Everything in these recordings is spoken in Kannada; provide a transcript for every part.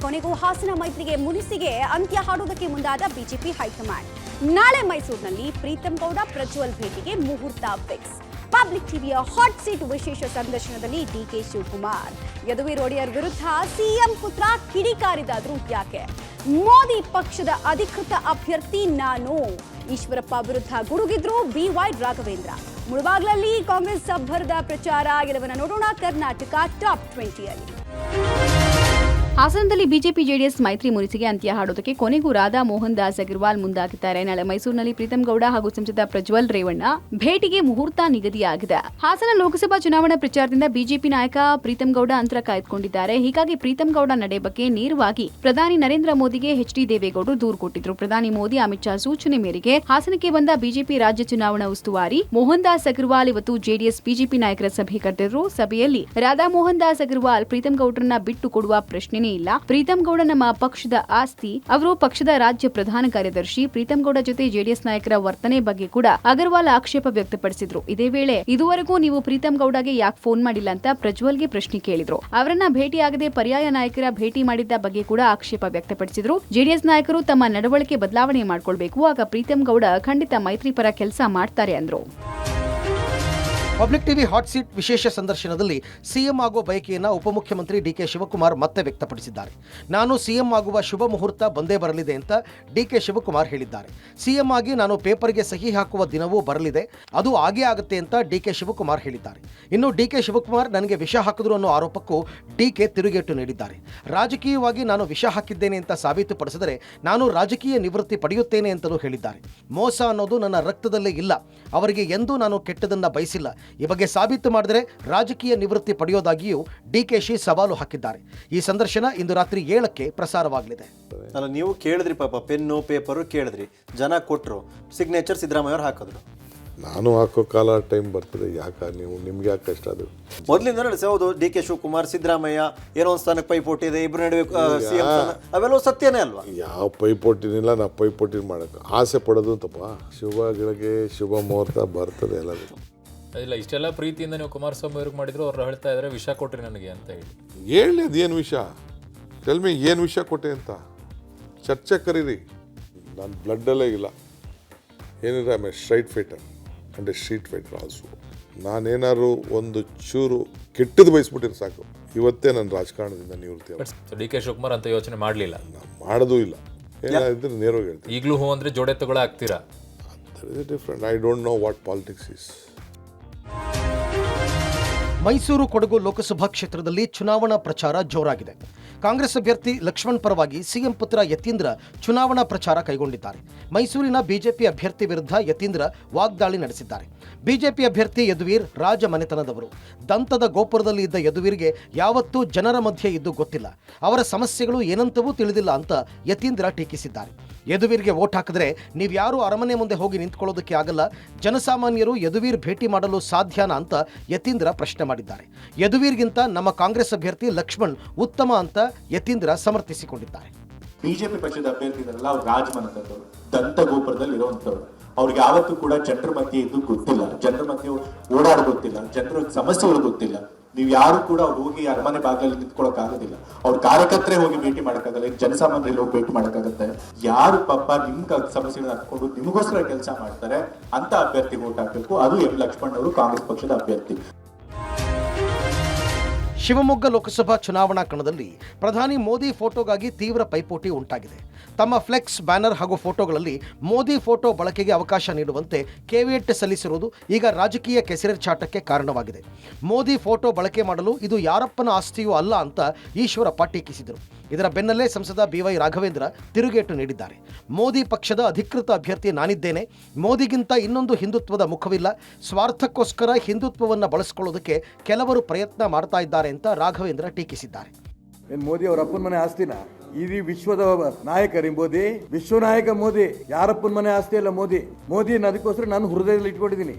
ಕೊನೆಗೂ ಹಾಸನ ಮೈತ್ರಿಗೆ ಮುನಿಸಿಗೆ ಅಂತ್ಯ ಹಾಡುವುದಕ್ಕೆ ಮುಂದಾದ ಬಿಜೆಪಿ ಹೈಕಮಾಂಡ್. ನಾಳೆ ಮೈಸೂರಿನಲ್ಲಿ ಪ್ರೀತಂ ಗೌಡ ಪ್ರಜ್ವಲ್ ಭೇಟಿಗೆ ಮುಹೂರ್ತ ಫಿಕ್ಸ್. ಪಬ್ಲಿಕ್ ಟಿವಿಯ ಹಾಟ್ ಸೀಟ್ ವಿಶೇಷ ಸಂದರ್ಶನದಲ್ಲಿ ಡಿಕೆ ಶಿವಕುಮಾರ್ ಯದುವೀರ್ ಒಡೆಯರ್ ವಿರುದ್ಧ ಸಿಎಂ ಪುತ್ರ ಕಿಡಿಕಾರಿದಾದ್ರೂ ಯಾಕೆ? ಮೋದಿ ಪಕ್ಷದ ಅಧಿಕೃತ ಅಭ್ಯರ್ಥಿ ನಾನು. ಈಶ್ವರಪ್ಪ ವಿರುದ್ಧ ಗುಡುಗಿದ್ರು ಬಿವೈ ರಾಘವೇಂದ್ರ. ಮುಳಬಾಗ್ಲಲ್ಲಿ ಕಾಂಗ್ರೆಸ್ ಅಬ್ಬರದ ಪ್ರಚಾರ. ಗೆಲುವನ್ನ ನೋಡೋಣ ಕರ್ನಾಟಕ ಟಾಪ್ 20ಯಲ್ಲಿ. ಹಾಸನದಲ್ಲಿ ಬಿಜೆಪಿ ಜೆಡಿಎಸ್ ಮೈತ್ರಿ ಮುನಿಸಿಗೆ ಅಂತ್ಯ ಹಾಡೋದಕ್ಕೆ ಕೊನೆಗೂ ರಾಧಾ ಮೋಹನ್ ದಾಸ್ ಅಗರ್ವಾಲ್ ಮುಂದಾಗಿದ್ದಾರೆ. ನಾಳೆ ಮೈಸೂರಿನಲ್ಲಿ ಪ್ರೀತಂ ಗೌಡ ಹಾಗೂ ಸಂಸದ ಪ್ರಜ್ವಲ್ ರೇವಣ್ಣ ಭೇಟಿಗೆ ಮುಹೂರ್ತ ನಿಗದಿಯಾಗಿದೆ. ಹಾಸನ ಲೋಕಸಭಾ ಚುನಾವಣಾ ಪ್ರಚಾರದಿಂದ ಬಿಜೆಪಿ ನಾಯಕ ಪ್ರೀತಂ ಗೌಡ ಅಂತರ ಕಾಯ್ದುಕೊಂಡಿದ್ದಾರೆ. ಹೀಗಾಗಿ ಪ್ರೀತಂ ಗೌಡ ನಡೆ ಬಗ್ಗೆ ನೇರವಾಗಿ ಪ್ರಧಾನಿ ನರೇಂದ್ರ ಮೋದಿಗೆ ಎಚ್ಡಿ ದೇವೇಗೌಡರು ದೂರು ಕೊಟ್ಟಿದ್ರು. ಪ್ರಧಾನಿ ಮೋದಿ ಅಮಿತ್ ಶಾ ಸೂಚನೆ ಮೇರೆಗೆ ಹಾಸನಕ್ಕೆ ಬಂದ ಬಿಜೆಪಿ ರಾಜ್ಯ ಚುನಾವಣಾ ಉಸ್ತುವಾರಿ ಮೋಹನ್ ದಾಸ್ ಅಗರ್ವಾಲ್ ಇವತ್ತು ಜೆಡಿಎಸ್ ಬಿಜೆಪಿ ನಾಯಕರ ಸಭೆ ಕರೆದಿದ್ರು. ಸಭೆಯಲ್ಲಿ ರಾಧಾ ಮೋಹನ್ ದಾಸ್ ಅಗರ್ವಾಲ್ ಪ್ರೀತಂ ಗೌಡರನ್ನ ಬಿಟ್ಟು ಕೊಡುವ ಪ್ರಶ್ನೆ ಇಲ್ಲ. ಪ್ರೀತಂ ಗೌಡ ನಮ್ಮ ಪಕ್ಷದ ಆಸ್ತಿ. ಅವರು ಪಕ್ಷದ ರಾಜ್ಯ ಪ್ರಧಾನ ಕಾರ್ಯದರ್ಶಿ. ಪ್ರೀತಂ ಗೌಡ ಜೊತೆ ಜೆಡಿಎಸ್ ನಾಯಕರ ವರ್ತನೆ ಬಗ್ಗೆ ಕೂಡ ಅಗರ್ವಾಲ್ ಆಕ್ಷೇಪ ವ್ಯಕ್ತಪಡಿಸಿದ್ರು. ಇದೇ ವೇಳೆ ಇದುವರೆಗೂ ನೀವು ಪ್ರೀತಂ ಗೌಡಗೆ ಯಾಕೆ ಫೋನ್ ಮಾಡಿಲ್ಲ ಅಂತ ಪ್ರಜ್ವಲ್ಗೆ ಪ್ರಶ್ನೆ ಕೇಳಿದ್ರು. ಅವರನ್ನ ಭೇಟಿಯಾಗದೆ ಪರ್ಯಾಯ ನಾಯಕರ ಭೇಟಿ ಮಾಡಿದ್ದ ಬಗ್ಗೆ ಕೂಡ ಆಕ್ಷೇಪ ವ್ಯಕ್ತಪಡಿಸಿದ್ರು. ಜೆಡಿಎಸ್ ನಾಯಕರು ತಮ್ಮ ನಡವಳಿಕೆ ಬದಲಾವಣೆ ಮಾಡ್ಕೊಳ್ಬೇಕು. ಆಗ ಪ್ರೀತಂ ಗೌಡ ಖಂಡಿತ ಮೈತ್ರಿ ಪರ ಕೆಲಸ ಮಾಡ್ತಾರೆ ಅಂದ್ರು. ಪಬ್ಲಿಕ್ ಟಿವಿ ಹಾಟ್ ಸೀಟ್ ವಿಶೇಷ ಸಂದರ್ಶನದಲ್ಲಿ ಸಿಎಂ ಆಗುವ ಬಯಕೆಯನ್ನು ಉಪಮುಖ್ಯಮಂತ್ರಿ ಡಿಕೆ ಶಿವಕುಮಾರ್ ಮತ್ತೆ ವ್ಯಕ್ತಪಡಿಸಿದ್ದಾರೆ. ನಾನು ಸಿಎಂ ಆಗುವ ಶುಭ ಮುಹೂರ್ತ ಬಂದೇ ಬರಲಿದೆ ಅಂತ ಡಿಕೆ ಶಿವಕುಮಾರ್ ಹೇಳಿದ್ದಾರೆ. ಸಿಎಂ ಆಗಿ ನಾನು ಪೇಪರ್ಗೆ ಸಹಿ ಹಾಕುವ ದಿನವೂ ಬರಲಿದೆ, ಅದು ಆಗೇ ಆಗುತ್ತೆ ಅಂತ ಡಿಕೆ ಶಿವಕುಮಾರ್ ಹೇಳಿದ್ದಾರೆ. ಇನ್ನು ಡಿಕೆ ಶಿವಕುಮಾರ್ ನನಗೆ ವಿಷ ಹಾಕಿದ್ರು ಅನ್ನೋ ಆರೋಪಕ್ಕೂ ಡಿಕೆ ತಿರುಗೇಟು ನೀಡಿದ್ದಾರೆ. ರಾಜಕೀಯವಾಗಿ ನಾನು ವಿಷ ಹಾಕಿದ್ದೇನೆ ಅಂತ ಸಾಬೀತುಪಡಿಸಿದರೆ ನಾನು ರಾಜಕೀಯ ನಿವೃತ್ತಿ ಪಡೆಯುತ್ತೇನೆ ಅಂತಲೂ ಹೇಳಿದ್ದಾರೆ. ಮೋಸ ಅನ್ನೋದು ನನ್ನ ರಕ್ತದಲ್ಲೇ ಇಲ್ಲ. ಅವರಿಗೆ ಎಂದೂ ನಾನು ಕೆಟ್ಟದನ್ನ ಬಯಸಿಲ್ಲ. ಈ ಬಗ್ಗೆ ಸಾಬೀತು ಮಾಡಿದರೆ ರಾಜಕೀಯ ನಿವೃತ್ತಿ ಪಡೆಯೋದಾಗಿಯೂ ಡಿಕೆಶಿ ಸವಾಲು ಹಾಕಿದ್ದಾರೆ. ಈ ಸಂದರ್ಶನ ಇಂದು ರಾತ್ರಿ 7ಕ್ಕೆ ಪ್ರಸಾರವಾಗಲಿದೆ. ಅಲ್ಲ, ನೀವು ಕೇಳಿದ್ರಿ ಪಾಪ, ಪೆನ್ನು ಪೇಪರು ಕೇಳಿದ್ರಿ, ಜನ ಕೊಟ್ಟರು, ಸಿಗ್ನೇಚರ್ ಸಿದ್ದರಾಮಯ್ಯ ಅವರು ಹಾಕಿದ್ರು. ನಾನು ಹಾಕೋ ಕಾಲ ಟೈಮ್ ಬರ್ತದೆ, ಯಾಕೆ ನಿಮ್ಗೆ ಯಾಕೆ ಕಷ್ಟ? ಅದು ಮೊದಲಿಂದ ನಡೆಸಿ. ಹೌದು, ಡಿ ಕೆ ಶಿವಕುಮಾರ್ ಸಿದ್ದರಾಮಯ್ಯ ಏನೋ ಒಂದು ಸ್ಥಾನಕ್ಕೆ ಪೈಪೋಟಿ ಇದೆ, ಇಬ್ಬರು ನಡುವೆ ಸಿಎಂ ಅವೆಲ್ಲ ಸತ್ಯನೇ ಅಲ್ವಾ? ಯಾವ ಪೈಪೋಟಿನಿಲ್ಲ. ನಾ ಪೈಪೋಟಿ ಮಾಡೋಕೆ ಆಸೆ ಪಡೋದು ತಪ್ಪ. ಶುಭಗಳಿಗೆ ಶುಭ ಮುಹೂರ್ತ ಬರ್ತದೆ ಎಲ್ಲದು. ಇಲ್ಲ, ಇಷ್ಟೆಲ್ಲ ಪ್ರೀತಿಯಿಂದ ನೀವು ಕುಮಾರಸ್ವಾಮಿ ಅವ್ರಿಗೆ ಮಾಡಿದ್ರು, ಅವ್ರು ಹೇಳ್ತಾ ಇದ್ದಾರೆ ವಿಷ ಕೊಟ್ರಿ ನನಗೆ ಅಂತ ಹೇಳಿ. ಅದೇನು ವಿಷಯ? ಟೆಲ್ಮಿ, ಏನು ವಿಷಯ ಕೊಟ್ಟೆ ಅಂತ ಚರ್ಚೆ ಕರೀರಿ. ನಾನು ಬ್ಲಡ್ಡಲ್ಲೇ ಇಲ್ಲ. ಏನಿಲ್ಲ, ಆಮೇಲೆ straight fighter and street fighter also. ನಾನೇನಾದ್ರು ಒಂದು ಚೂರು ಕೆಟ್ಟದ್ದು ಬಯಸ್ಬಿಟ್ಟಿದ್ರೆ ಸಾಕು, ಇವತ್ತೇ ನನ್ನ ರಾಜಕಾರಣದಿಂದ ನಿವೃತ್ತಿ. ಡಿ ಕೆ ಶಿವಕುಮಾರ್ ಅಂತ ಯೋಚನೆ ಮಾಡಲಿಲ್ಲ, ನಾನು ಮಾಡೋದೂ ಇಲ್ಲ. ಏನಾದ್ರೆ ನೇರವಾಗಿ ಹೇಳ್ತೀನಿ. ಈಗಲೂ ಹೂ ಅಂದರೆ ಜೋಡೆ ತಗೊಳ ಆಗ್ತೀರಾ? Different. I don't know what politics is. Mysuru Kodagu Lok Sabha ಕ್ಷೇತ್ರದಲ್ಲಿ ಚುನಾವಣಾ ಪ್ರಚಾರ ಜೋರಾಗಿದೆ. ಕಾಂಗ್ರೆಸ್ ಅಭ್ಯರ್ಥಿ ಲಕ್ಷ್ಮಣ್ ಪರವಾಗಿ ಸಿಎಂ ಪುತ್ರ ಯತೀಂದ್ರ ಚುನಾವಣಾ ಪ್ರಚಾರ ಕೈಗೊಂಡಿದ್ದಾರೆ. ಮೈಸೂರಿನ ಬಿಜೆಪಿ ಅಭ್ಯರ್ಥಿ ವಿರುದ್ಧ ಯತೀಂದ್ರ ವಾಗ್ದಾಳಿ ನಡೆಸಿದ್ದಾರೆ. ಬಿಜೆಪಿ ಅಭ್ಯರ್ಥಿ ಯದುವೀರ್ ರಾಜ ಮನೆತನದವರು. ದಂತದ ಗೋಪುರದಲ್ಲಿ ಇದ್ದ ಯದುವೀರ್ಗೆ ಯಾವತ್ತೂ ಜನರ ಮಧ್ಯೆ ಇದ್ದು ಗೊತ್ತಿಲ್ಲ. ಅವರ ಸಮಸ್ಯೆಗಳು ಏನಂತವೂ ತಿಳಿದಿಲ್ಲ ಅಂತ ಯತೀಂದ್ರ ಟೀಕಿಸಿದ್ದಾರೆ. ಯದುವೀರ್ಗೆ ವೋಟ್ ಹಾಕಿದ್ರೆ ನೀವ್ಯಾರೂ ಅರಮನೆ ಮುಂದೆ ಹೋಗಿ ನಿಂತ್ಕೊಳ್ಳೋದಕ್ಕೆ ಆಗಲ್ಲ. ಜನಸಾಮಾನ್ಯರು ಯದುವೀರ್ ಭೇಟಿ ಮಾಡಲು ಸಾಧ್ಯನಾ ಅಂತ ಯತೀಂದ್ರ ಪ್ರಶ್ನೆ ಮಾಡಿದ್ದಾರೆ. ಯದುವೀರ್ಗಿಂತ ನಮ್ಮ ಕಾಂಗ್ರೆಸ್ ಅಭ್ಯರ್ಥಿ ಲಕ್ಷ್ಮಣ್ ಉತ್ತಮ ಅಂತ ಯತೀಂದ್ರ ಸಮರ್ಥಿಸಿಕೊಂಡಿದ್ದಾರೆ. ಬಿಜೆಪಿ ಪಕ್ಷದ ಅಭ್ಯರ್ಥಿಗಳೆಲ್ಲ ಅವ್ರು ರಾಜಮನೆತನದವರು, ದಂತ ಗೋಪುರದಲ್ಲಿ ಇರುವಂತವ್ರು. ಅವ್ರಿಗೆ ಯಾವತ್ತೂ ಕೂಡ ಜನರ ಮಧ್ಯೆ ಇದ್ದು ಗೊತ್ತಿಲ್ಲ, ಜನರ ಮಧ್ಯೆ ಓಡಾಡ ಗೊತ್ತಿಲ್ಲ, ಜನರ ಸಮಸ್ಯೆಗಳು ಗೊತ್ತಿಲ್ಲ. ನೀವು ಯಾರು ಕೂಡ ಅವ್ರು ಹೋಗಿ ಅರಮನೆ ಭಾಗದಲ್ಲಿ ನಿಂತ್ಕೊಳಕ್ ಆಗೋದಿಲ್ಲ. ಅವ್ರ ಕಾರ್ಯಕರ್ತರೇ ಹೋಗಿ ಭೇಟಿ ಮಾಡಕ್ಕಾಗಲ್ಲ, ಜನಸಾಮಾನ್ಯರಲ್ಲಿ ಹೋಗಿ ಭೇಟಿ ಮಾಡಕ್ಕಾಗತ್ತೆ? ಯಾರು ಪಾಪ ನಿಮ್ ಸಮಸ್ಯೆಗಳನ್ನ ಹಾಕೊಂಡು ನಿಮಗೋಸ್ಕರ ಕೆಲಸ ಮಾಡ್ತಾರೆ ಅಂತ ಅಭ್ಯರ್ಥಿ ವೋಟ್ ಹಾಕ್ಬೇಕು. ಅದು ಎಂ ಲಕ್ಷ್ಮಣ್ ಅವರು, ಕಾಂಗ್ರೆಸ್ ಪಕ್ಷದ ಅಭ್ಯರ್ಥಿ. ಶಿವಮೊಗ್ಗ ಲೋಕಸಭಾ ಚುನಾವಣಾ ಕಣದಲ್ಲಿ ಪ್ರಧಾನಿ ಮೋದಿ ಫೋಟೋಗಾಗಿ ತೀವ್ರ ಪೈಪೋಟಿ ಉಂಟಾಗಿದೆ. ತಮ್ಮ ಫ್ಲೆಕ್ಸ್, ಬ್ಯಾನರ್ ಹಾಗೂ ಫೋಟೋಗಳಲ್ಲಿ ಮೋದಿ ಫೋಟೋ ಬಳಕೆಗೆ ಅವಕಾಶ ನೀಡುವಂತೆ ಕೇವಿಯಟ್ ಸಲ್ಲಿಸಿರುವುದು ಈಗ ರಾಜಕೀಯ ಕೆಸರೆಚಾಟಕ್ಕೆ ಕಾರಣವಾಗಿದೆ. ಮೋದಿ ಫೋಟೋ ಬಳಕೆ ಮಾಡಲು ಇದು ಯಾರಪ್ಪನ ಆಸ್ತಿಯೂ ಅಲ್ಲ ಅಂತ ಈಶ್ವರಪ್ಪ ಟೀಕಿಸಿದರು. ಇದರ ಬೆನ್ನಲ್ಲೇ ಸಂಸದ ಬಿವೈ ರಾಘವೇಂದ್ರ ತಿರುಗೇಟು ನೀಡಿದ್ದಾರೆ. ಮೋದಿ ಪಕ್ಷದ ಅಧಿಕೃತ ಅಭ್ಯರ್ಥಿ ನಾನಿದ್ದೇನೆ. ಮೋದಿಗಿಂತ ಇನ್ನೊಂದು ಹಿಂದುತ್ವದ ಮುಖವಿಲ್ಲ. ಸ್ವಾರ್ಥಕ್ಕೋಸ್ಕರ ಹಿಂದುತ್ವವನ್ನು ಬಳಸಿಕೊಳ್ಳೋದಕ್ಕೆ ಕೆಲವರು ಪ್ರಯತ್ನ ಮಾಡ್ತಾ ಇದ್ದಾರೆ ಅಂತ ರಾಘವೇಂದ್ರ ಟೀಕಿಸಿದ್ದಾರೆ. ಮೋದಿ ಅವರ ಅಪ್ಪನ ಮನೆ ಆಸ್ತಿನ? ಇಡೀ ವಿಶ್ವದ ನಾಯಕರಿ ಮೋದಿ, ವಿಶ್ವ ನಾಯಕ ಮೋದಿ. ಯಾರಪ್ಪನ ಮನೆ ಆಸ್ತಿ ಅಲ್ಲ ಮೋದಿ. ಮೋದಿ ಅದಕ್ಕೋಸ್ಕರ ನಾನು ಹೃದಯದಲ್ಲಿ ಇಟ್ಕೊಂಡಿದ್ದೀನಿ.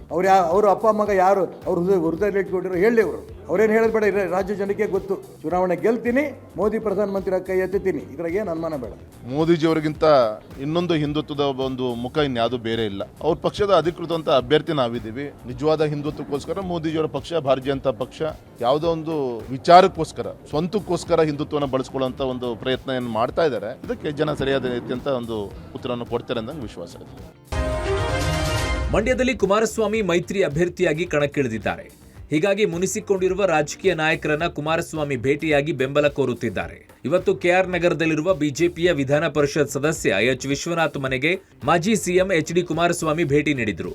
ಅವ್ರ ಅಪ್ಪ ಮಗ ಯಾರು ಅವ್ರ ಹೃದಯದಲ್ಲಿ ಇಟ್ಕೊಂಡಿರೋ ಹೇಳಿ ಅವರು. ಅವ್ರೇನು ಹೇಳೋದು ಬೇಡ, ರಾಜ್ಯ ಜನಕ್ಕೆ ಗೊತ್ತು. ಚುನಾವಣೆ ಗೆಲ್ತೀನಿ, ಮೋದಿ ಪ್ರಧಾನಮಂತ್ರಿ ಕೈ ಎತ್ತೀನಿ, ಇದ್ರಾಗ ಏನು ಅನುಮಾನ ಬೇಡ. ಮೋದಿಜಿಯವರಿಗಿಂತ ಇನ್ನೊಂದು ಹಿಂದುತ್ವದ ಒಂದು ಮುಖ ಇನ್ಯಾವುದು ಬೇರೆ ಇಲ್ಲ. ಅವ್ರ ಪಕ್ಷದ ಅಧಿಕೃತ ಅಂತ ಅಭ್ಯರ್ಥಿ ನಾವಿದ್ದೀವಿ. ನಿಜವಾದ ಹಿಂದುತ್ವಕ್ಕೋಸ್ಕರ ಮೋದಿಜಿಯವರ ಪಕ್ಷ, ಭಾರತೀಯ ಜನತಾ ಪಕ್ಷ ಯಾವುದೋ ಒಂದು ವಿಚಾರಕ್ಕೋಸ್ಕರ, ಸ್ವಂತಕ್ಕೋಸ್ಕರ ಹಿಂದುತ್ವನ ಬಳಸ್ಕೊಳ್ಳುವಂತ ಒಂದು ಪ್ರಯತ್ನ ಏನು ಮಾಡ್ತಾ ಇದ್ದಾರೆ. ಇದಕ್ಕೆ ಜನ ಸರಿಯಾದ ರೀತಿ ಅಂತ ಒಂದು ಉತ್ತರವನ್ನು ಕೊಡ್ತಾರೆ ಅಂತ ವಿಶ್ವಾಸ ಇದೆ. ಮಂಡ್ಯದಲ್ಲಿ ಕುಮಾರಸ್ವಾಮಿ ಮೈತ್ರಿ ಅಭ್ಯರ್ಥಿಯಾಗಿ ಕಣಕ್ಕಿಳಿದಿದ್ದಾರೆ. ಹೀಗಾಗಿ ಮುನಿಸಿಕೊಂಡಿರುವ ರಾಜಕೀಯ ನಾಯಕರನ್ನ ಕುಮಾರಸ್ವಾಮಿ ಭೇಟಿಯಾಗಿ ಬೆಂಬಲ ಕೋರುತ್ತಿದ್ದಾರೆ. ಇವತ್ತು ಕೆಆರ್ ನಗರದಲ್ಲಿರುವ ಬಿಜೆಪಿಯ ವಿಧಾನ ಪರಿಷತ್ ಸದಸ್ಯ ಎಚ್ ವಿಶ್ವನಾಥ್ ಮನೆಗೆ ಮಾಜಿ ಸಿಎಂ ಎಚ್ಡಿ ಕುಮಾರಸ್ವಾಮಿ ಭೇಟಿ ನೀಡಿದ್ರು.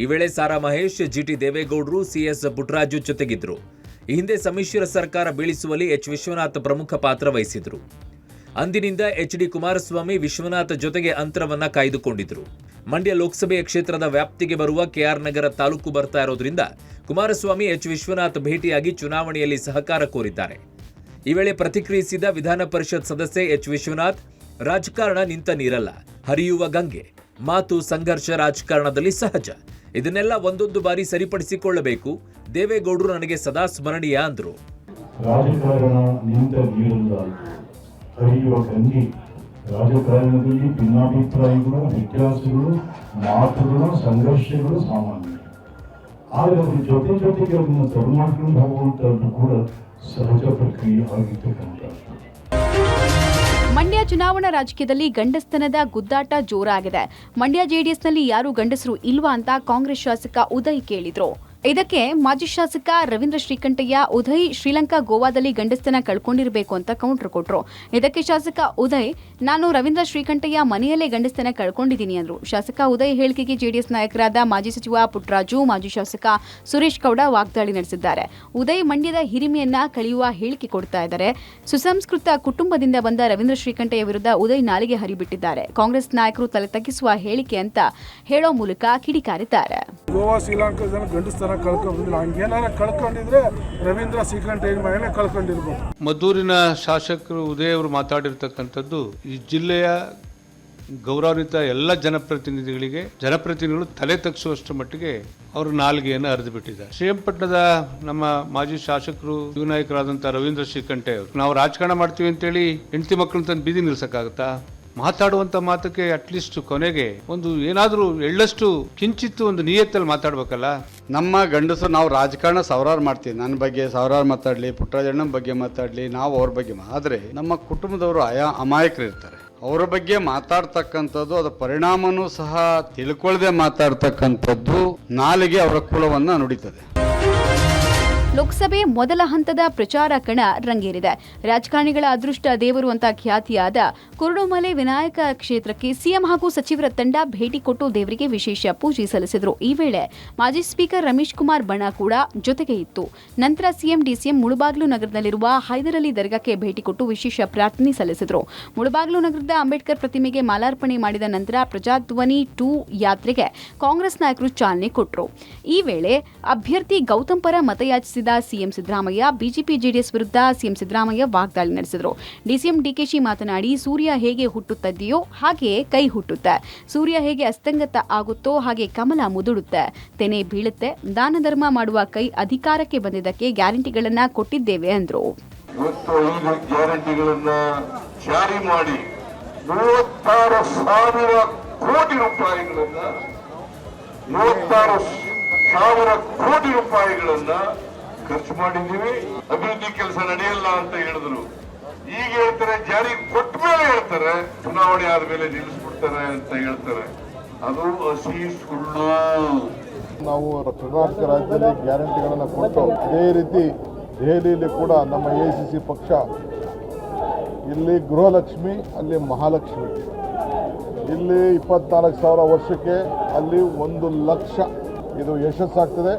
ಈ ವೇಳೆ ಸಾರಾ ಮಹೇಶ್, ಜಿಟಿ ದೇವೇಗೌಡರು, ಸಿಎಸ್ ಪುಟ್ಟರಾಜು ಜೊತೆಗಿದ್ರು. ಈ ಹಿಂದೆ ಸಮ್ಮಿಶ್ರ ಸರ್ಕಾರ ಬೀಳಿಸುವಲ್ಲಿ ಎಚ್ ವಿಶ್ವನಾಥ್ ಪ್ರಮುಖ ಪಾತ್ರ ವಹಿಸಿದ್ರು. ಅಂದಿನಿಂದ ಎಚ್ಡಿ ಕುಮಾರಸ್ವಾಮಿ ವಿಶ್ವನಾಥ್ ಜೊತೆಗೆ ಅಂತರವನ್ನ ಕಾಯ್ದುಕೊಂಡಿದ್ರು. ಮಂಡ್ಯ ಲೋಕಸಭೆಯ ಕ್ಷೇತ್ರದ ವ್ಯಾಪ್ತಿಗೆ ಬರುವ ಕೆಆರ್ ನಗರ ತಾಲೂಕು ಬರ್ತಾ ಇರೋದ್ರಿಂದ ಕುಮಾರಸ್ವಾಮಿ ಎಚ್ ವಿಶ್ವನಾಥ್ ಭೇಟಿಯಾಗಿ ಚುನಾವಣೆಯಲ್ಲಿ ಸಹಕಾರ ಕೋರಿದ್ದಾರೆ. ಈ ವೇಳೆ ಪ್ರತಿಕ್ರಿಯಿಸಿದ ವಿಧಾನ ಪರಿಷತ್ ಸದಸ್ಯ ಎಚ್ ವಿಶ್ವನಾಥ್, ರಾಜಕಾರಣ ನಿಂತ ನೀರಲ್ಲ, ಹರಿಯುವ ಗಂಗೆ. ಮಾತು ಸಂಘರ್ಷ ರಾಜಕಾರಣದಲ್ಲಿ ಸಹಜ. ಇದನ್ನೆಲ್ಲ ಒಂದೊಂದು ಬಾರಿ ಸರಿಪಡಿಸಿಕೊಳ್ಳಬೇಕು. ದೇವೇಗೌಡರು ನನಗೆ ಸದಾ ಸ್ಮರಣೀಯ ಅಂದ್ರು. ರಾಜಕಾರಣ ನಿಂತ ನೀರಲ್ಲ, ಹರಿಯುವ ಗಂಗೆ. ರಾಜಕಾರಣದಲ್ಲಿ ಭಿನ್ನಾಭಿಪ್ರಾಯಗಳು, ವ್ಯತ್ಯಾಸಗಳು, ಮಾತುಗಳು, ಸಂಘರ್ಷಗಳು ಸಾಮಾನ್ಯ. ಆದರೆ ಅದ್ರ ಜೊತೆಗೆ ಅದನ್ನು ತಡೆಮಾಡ್ಕೊಂಡು ಹೋಗುವಂಥದ್ದು ಕೂಡ ಸಹಜ ಪ್ರಕ್ರಿಯೆ ಆಗಿರ್ತಕ್ಕಂಥದ್ದು. ಮಂಡ್ಯ ಚುನಾವಣಾ ರಾಜಕೀಯದಲ್ಲಿ ಗಂಡಸ್ತನದ ಗುದ್ದಾಟ ಜೋರಾಗಿದೆ. ಮಂಡ್ಯ ಜೆಡಿಎಸ್ನಲ್ಲಿ ಯಾರು ಗಂಡಸರು ಇಲ್ವಾ ಅಂತ ಕಾಂಗ್ರೆಸ್ ಶಾಸಕ ಉದಯ್ ಕೇಳಿದ್ರು. ಇದಕ್ಕೆ ಮಾಜಿ ಶಾಸಕ ರವೀಂದ್ರ ಶ್ರೀಕಂಠಯ್ಯ, ಉದಯ್ ಶ್ರೀಲಂಕಾ ಗೋವಾದಲ್ಲಿ ಗಂಡಸ್ತನ ಕಳ್ಕೊಂಡಿರಬೇಕು ಅಂತ ಕೌಂಟರ್ ಕೊಟ್ರು. ಇದಕ್ಕೆ ಶಾಸಕ ಉದಯ್, ನಾನು ರವೀಂದ್ರ ಶ್ರೀಕಂಠಯ್ಯ ಮನೆಯಲ್ಲೇ ಗಂಡಸ್ತನ ಕಳ್ಕೊಂಡಿದ್ದೀನಿ ಅಂದ್ರು. ಶಾಸಕ ಉದಯ್ ಹೇಳಿಕೆಗೆ ಜೆಡಿಎಸ್ ನಾಯಕರಾದ ಮಾಜಿ ಸಚಿವ ಪುಟ್ಟರಾಜು, ಮಾಜಿ ಶಾಸಕ ಸುರೇಶ್ ಗೌಡ ವಾಗ್ದಾಳಿ ನಡೆಸಿದ್ದಾರೆ. ಉದಯ್ ಮಂಡ್ಯದ ಹಿರಿಮೆಯನ್ನ ಕಳೆಯುವ ಹೇಳಿಕೆ ಕೊಡ್ತಾ ಇದ್ದಾರೆ. ಸುಸಂಸ್ಕೃತ ಕುಟುಂಬದಿಂದ ಬಂದ ರವೀಂದ್ರ ಶ್ರೀಕಂಠಯ್ಯ ವಿರುದ್ಧ ಉದಯ್ ನಾಲಿಗೆ ಹರಿಬಿಟ್ಟಿದ್ದಾರೆ. ಕಾಂಗ್ರೆಸ್ ನಾಯಕರು ತಲೆ ತಗ್ಗಿಸುವ ಹೇಳಿಕೆ ಅಂತ ಹೇಳೋ ಮೂಲಕ ಕಿಡಿಕಾರಿದ್ದಾರೆ. ಗೋವಾ ಶ್ರೀಲಂಕಾ ಗಂಡಸ್ತನ ಕಳ್ಕೊಂಡಿಲ್ಲ, ಹಂಗೇನಾರ ಕಳ್ಕೊಂಡಿದ್ರೆ ರವೀಂದ್ರ ಶ್ರೀಕಂಠಯ್ಯನ ಮಗನೇ ಕಳ್ಕೊಂಡಿರ್ಬೋದು. ಮದ್ದೂರಿನ ಶಾಸಕರು ಉದಯ್ ಅವರು ಮಾತಾಡಿರ್ತಕ್ಕಂಥದ್ದು ಈ ಜಿಲ್ಲೆಯ ಗೌರವಾನ್ವಿತ ಎಲ್ಲ ಜನಪ್ರತಿನಿಧಿಗಳು ತಲೆ ತಗ್ಗಿಸುವಷ್ಟರ ಮಟ್ಟಿಗೆ ಅವರು ನಾಲ್ಗೆಯನ್ನು ಹರಿದು ಬಿಟ್ಟಿದ್ದಾರೆ. ಶ್ರೀರಂಗಪಟ್ಟಣದ ನಮ್ಮ ಮಾಜಿ ಶಾಸಕರು, ಯುವ ನಾಯಕರಾದಂಥ ರವೀಂದ್ರ ಶ್ರೀಕಂಠಯ್ಯ ಅವರು, ನಾವು ರಾಜಕಾರಣ ಮಾಡ್ತೀವಿ ಅಂತೇಳಿ ಹೆಂಡತಿ ಮಕ್ಕಳನ್ನ ತಂದು ಬೀದಿ ನಿಲ್ಸಕ್ಕಾಗತ್ತಾ? ಮಾತಾಡುವಂತ ಮಾತಕ್ಕೆ ಅಟ್ಲೀಸ್ಟ್ ಕೊನೆಗೆ ಒಂದು ಏನಾದರೂ ಎಳ್ಳಷ್ಟು ಕಿಂಚಿತ್ತು ಒಂದು ನಿಯತ್ತಲ್ಲಿ ಮಾತಾಡ್ಬೇಕಲ್ಲ. ನಮ್ಮ ಗಂಡಸರು ನಾವು ರಾಜಕಾರಣ ಸಾವಿರಾರು ಮಾಡ್ತೀವಿ. ನನ್ನ ಬಗ್ಗೆ ಸಾವಿರಾರು ಮಾತಾಡಲಿ, ಪುಟ್ಟರಾಜಣ್ಣನ ಬಗ್ಗೆ ಮಾತಾಡಲಿ, ನಾವು ಅವ್ರ ಬಗ್ಗೆ. ಆದರೆ ನಮ್ಮ ಕುಟುಂಬದವರು ಅಮಾಯಕರು ಇರ್ತಾರೆ. ಅವರ ಬಗ್ಗೆ ಮಾತಾಡ್ತಕ್ಕಂಥದ್ದು, ಅದರ ಪರಿಣಾಮನೂ ಸಹ ತಿಳ್ಕೊಳ್ಳದೆ ಮಾತಾಡ್ತಕ್ಕಂಥದ್ದು ನಾಲಿಗೆ ಅವರ ಕುಲವನ್ನ ನುಡಿತದೆ. ಲೋಕಸಭೆ ಮೊದಲ ಹಂತದ ಪ್ರಚಾರ ಕಣ ರಂಗೇರಿದೆ. ರಾಜಕಾರಣಿಗಳ ಅದೃಷ್ಟ ದೇವರು ಅಂತ ಖ್ಯಾತಿಯಾದ ಕುರುಡುಮಲೆ ವಿನಾಯಕ ಕ್ಷೇತ್ರಕ್ಕೆ ಸಿಎಂ ಹಾಗೂ ಸಚಿವರ ತಂಡ ಭೇಟಿ ಕೊಟ್ಟು ದೇವರಿಗೆ ವಿಶೇಷ ಪೂಜೆ ಸಲ್ಲಿಸಿದರು. ಈ ವೇಳೆ ಮಾಜಿ ಸ್ಪೀಕರ್ ರಮೇಶ್ ಕುಮಾರ್ ಬಣ ಕೂಡ ಜೊತೆಗೆ ಇತ್ತು. ನಂತರ ಸಿಎಂ ಡಿಸಿಎಂ ಮುಳಬಾಗಿಲು ನಗರದಲ್ಲಿರುವ ಹೈದರಲಿ ದರ್ಗಾಕ್ಕೆ ಭೇಟಿ ಕೊಟ್ಟು ವಿಶೇಷ ಪ್ರಾರ್ಥನೆ ಸಲ್ಲಿಸಿದರು. ಮುಳಬಾಗಿಲು ನಗರದ ಅಂಬೇಡ್ಕರ್ ಪ್ರತಿಮೆಗೆ ಮಾಲಾರ್ಪಣೆ ಮಾಡಿದ ನಂತರ ಪ್ರಜಾಧ್ವನಿ 2 ಯಾತ್ರೆಗೆ ಕಾಂಗ್ರೆಸ್ ನಾಯಕರು ಚಾಲನೆ ಕೊಟ್ಟರು. ಈ ವೇಳೆ ಅಭ್ಯರ್ಥಿ ಗೌತಮ್ ಪರ ಮತಯಾಚಿಸಿದ ಸಿಎಂ ಸಿದ್ದರಾಮಯ್ಯ, ಬಿಜೆಪಿ ಜೆಡಿಎಸ್ ವಿರುದ್ಧ ಸಿಎಂ ಸಿದ್ದರಾಮಯ್ಯ ವಾಗ್ದಾಳಿ ನಡೆಸಿದರು. ಡಿಸಿಎಂ ಡಿಕೆಶಿ ಮಾತನಾಡಿ, ಸೂರ್ಯ ಹೇಗೆ ಹುಟ್ಟುತ್ತದೆಯೋ ಹಾಗೆ ಕೈ ಹುಟ್ಟುತ್ತೆ, ಸೂರ್ಯ ಹೇಗೆ ಅಸ್ತಂಗತ ಆಗುತ್ತೋ ಹಾಗೆ ಕಮಲ ಮುದುಡುತ್ತೆ, ತೆನೆ ಬೀಳುತ್ತೆ. ದಾನ ಧರ್ಮ ಮಾಡುವ ಕೈ ಅಧಿಕಾರಕ್ಕೆ ಬಂದಿದ್ದಕ್ಕೆ ಗ್ಯಾರಂಟಿಗಳನ್ನ ಕೊಟ್ಟಿದ್ದೇವೆ ಅಂದ್ರು. ಗ್ಯಾರಂಟಿಗಳನ್ನ ಜಾರಿ ಮಾಡಿ 36,000 ಕೋಟಿ ರೂಪಾಯಿಗಳನ್ನ 36,000 ಕೋಟಿ ರೂಪಾಯಿಗಳನ್ನ ಖರ್ಚು ಮಾಡಿದ್ದೀವಿ. ಅಭಿವೃದ್ಧಿ ಕೆಲಸ ನಡೆಯಲ್ಲ ಅಂತ ಹೇಳಿದ್ರು. ಈಗ ಹೇಳ್ತಾರೆ ಜಾರಿ ಕೊಟ್ಟ ಮೇಲೆ ಹೇಳ್ತಾರೆ ಚುನಾವಣೆ ಆದ್ಮೇಲೆ ನಿಲ್ಲಿಸ್ಬಿಡ್ತಾರೆ ಅಂತ ಹೇಳ್ತಾರೆ. ಅದು ಹಸಿ ಸುಳ್ಳು. ನಾವು ಕರ್ನಾಟಕ ರಾಜ್ಯದಲ್ಲಿ ಗ್ಯಾರಂಟಿಗಳನ್ನು ಕೊಟ್ಟು ಅದೇ ರೀತಿ ದೆಹಲಿಯಲ್ಲಿ ಕೂಡ ನಮ್ಮ AICC ಪಕ್ಷ ಇಲ್ಲಿ ಗೃಹಲಕ್ಷ್ಮಿ, ಅಲ್ಲಿ ಮಹಾಲಕ್ಷ್ಮಿ, ಇಲ್ಲಿ 24,000 ವರ್ಷಕ್ಕೆ ಅಲ್ಲಿ 1 ಲಕ್ಷ ಇದು ಯಶಸ್ಸಾಗ್ತದೆ.